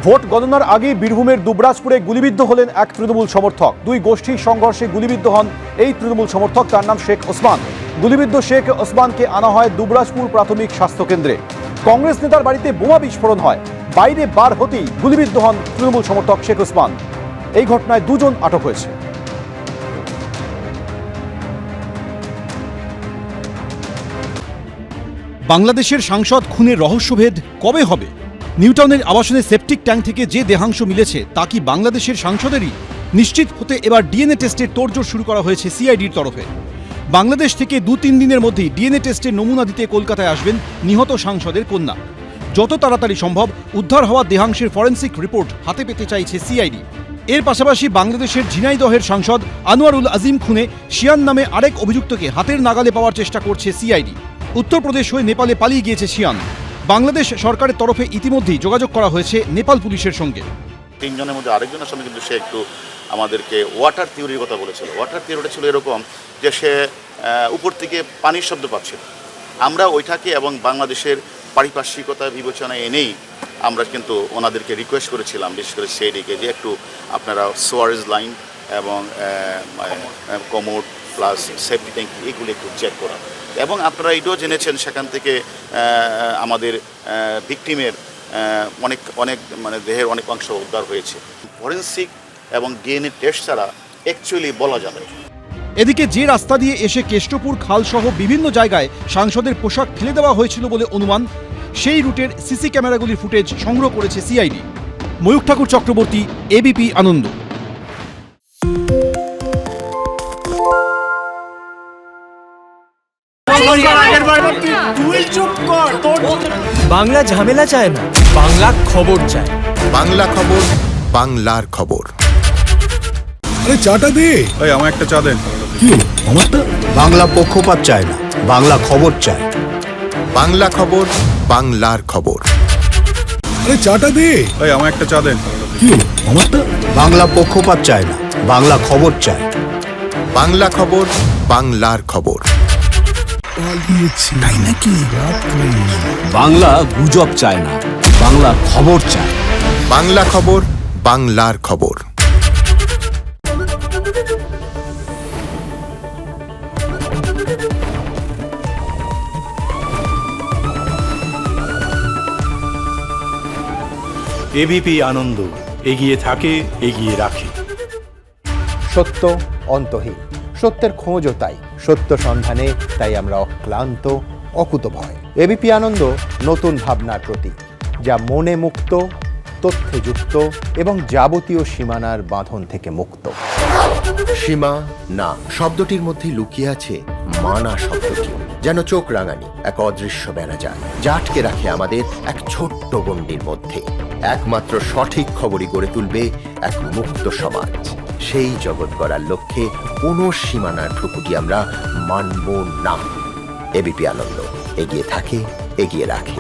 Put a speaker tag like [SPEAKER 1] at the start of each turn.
[SPEAKER 1] Vote গণনার আগে বীরভূমের দুবরাজপুরে গুলিবিদ্ধ হলেন এক তৃণমূল সমর্থক। দুই গোষ্ঠীর সংঘর্ষে গুলিবিদ্ধ হন এই তৃণমূল সমর্থক, তার নাম শেখ ওসমান। গুলিবিদ্ধ শেখ ওসমানকে আনা হয় দুবরাজপুর প্রাথমিক স্বাস্থ্য কেন্দ্রে। কংগ্রেস নেতার বাড়িতে বোমা বিস্ফোরণ হয়, বাইরে বার হতেই গুলিবিদ্ধ হন তৃণমূল সমর্থক শেখ ওসমান। এই ঘটনায় দুজন আটক হয়েছে। বাংলাদেশের সাংসদ খুনের রহস্যভেদ কবে হবে? নিউটাউনের আবাসনের সেপটিক ট্যাঙ্ক থেকে যে দেহাংশ মিলেছে তা কি বাংলাদেশের সাংসদেরই? নিশ্চিত হতে এবার ডিএনএ টেস্টের তোড়জোড় শুরু করা হয়েছে সিআইডির তরফে। বাংলাদেশ থেকে 2-3 দিনের মধ্যেই ডিএনএ টেস্টের নমুনা দিতে কলকাতায় আসবেন নিহত সাংসদের কন্যা। যত তাড়াতাড়ি সম্ভব উদ্ধার হওয়া দেহাংশের ফরেন্সিক রিপোর্ট হাতে পেতে চাইছে সিআইডি। এর পাশাপাশি বাংলাদেশের ঝিনাইদহের সাংসদ আনোয়ারুল আজিম খুনে শিয়ান নামে আরেক অভিযুক্তকে হাতের নাগালে পাওয়ার চেষ্টা করছে সিআইডি। উত্তরপ্রদেশ হয়ে নেপালে পালিয়ে গিয়েছে শিয়ান। বাংলাদেশ সরকারের তরফে ইতিমধ্যেই যোগাযোগ করা হয়েছে নেপাল পুলিশের সঙ্গে।
[SPEAKER 2] 3 জনের মধ্যে আরেকজনের সঙ্গে কিন্তু সে একটু আমাদেরকে ওয়াটার থিওরির কথা বলেছিল। ওয়াটার থিওরিটা ছিল এরকম যে সে উপর থেকে পানির শব্দ পাচ্ছিল। আমরা ওইটাকে এবং বাংলাদেশের পারিপার্শ্বিকতা বিবেচনায় এনেই আমরা কিন্তু ওনাদেরকে রিকোয়েস্ট করেছিলাম, বিশেষ করে সিআইডিকে, যে একটু আপনারা সোয়ারেজ লাইন এবং কমোড প্লাস সেফটি ট্যাঙ্ক এগুলো একটু চেক করা। এবং আপনারা এটাও জেনেছেন সেখান থেকে আমাদের ভিকটিমের অনেক মানে দেহের অনেক অংশ উদ্ধার হয়েছে। ফরেন্সিক এবং ডিএনএ টেস্ট ছাড়া অ্যাকচুয়ালি বলা যাবে।
[SPEAKER 1] এদিকে যে রাস্তা দিয়ে এসে কেষ্টপুর খাল সহ বিভিন্ন জায়গায় সাংসদের পোশাক ফেলে দেওয়া হয়েছিল বলে অনুমান, সেই রুটের সিসি ক্যামেরাগুলির ফুটেজ সংগ্রহ করেছে সিআইডি। ময়ূখ ঠাকুর চক্রবর্তী, এবিপি আনন্দ।
[SPEAKER 3] বাংলা ঝামেলা চায় না, বাংলা খবর চায়।
[SPEAKER 4] বাংলা খবর, বাংলার খবর।
[SPEAKER 5] আরে চাটা দে।
[SPEAKER 6] এই আমার একটা চা দেন।
[SPEAKER 5] কি আমারটা?
[SPEAKER 4] বাংলা পক্ষপাত চায় না, বাংলা খবর চায়। বাংলা খবর, বাংলার খবর।
[SPEAKER 5] আরে চাটা দে।
[SPEAKER 6] এই আমার একটা চা দেন।
[SPEAKER 5] কি আমারটা?
[SPEAKER 4] বাংলা পক্ষপাত চায় না, বাংলা খবর চায়। বাংলা খবর, বাংলার খবর।
[SPEAKER 5] পালিয়েছি তাই নাকি?
[SPEAKER 7] বাংলা গুজব চায় না, বাংলা খবর চায়।
[SPEAKER 4] বাংলা খবর, বাংলার খবর।
[SPEAKER 8] এবিপি আনন্দ, এগিয়ে থাকে, এগিয়ে রাখে।
[SPEAKER 9] সত্য অন্তহীন, সত্যের খোঁজও তাই, সত্য সন্ধানে তাই আমরা অক্লান্ত, অকুতভয়। এবিপি আনন্দ নতুন ভাবনার প্রতীক, যা মনে মুক্ত, তথ্যে যুক্ত এবং যাবতীয় সীমানার বাঁধন থেকে মুক্ত।
[SPEAKER 10] সীমা না শব্দটির মধ্যে লুকিয়ে আছে মানা শব্দটি, যেন চোখ রাঙানি এক অদৃশ্য বেড়াজাল, যা আটকে রাখে আমাদের এক ছোট্ট গণ্ডির মধ্যে। একমাত্র সঠিক খবরই গড়ে তুলবে এক মুক্ত সমাজ। সেই জগৎ গড়ার লক্ষ্যে কোনো সীমানার ঠুকুটি আমরা মানব না। এবিপি আনন্দ, এগিয়ে থাকে, এগিয়ে রাখে।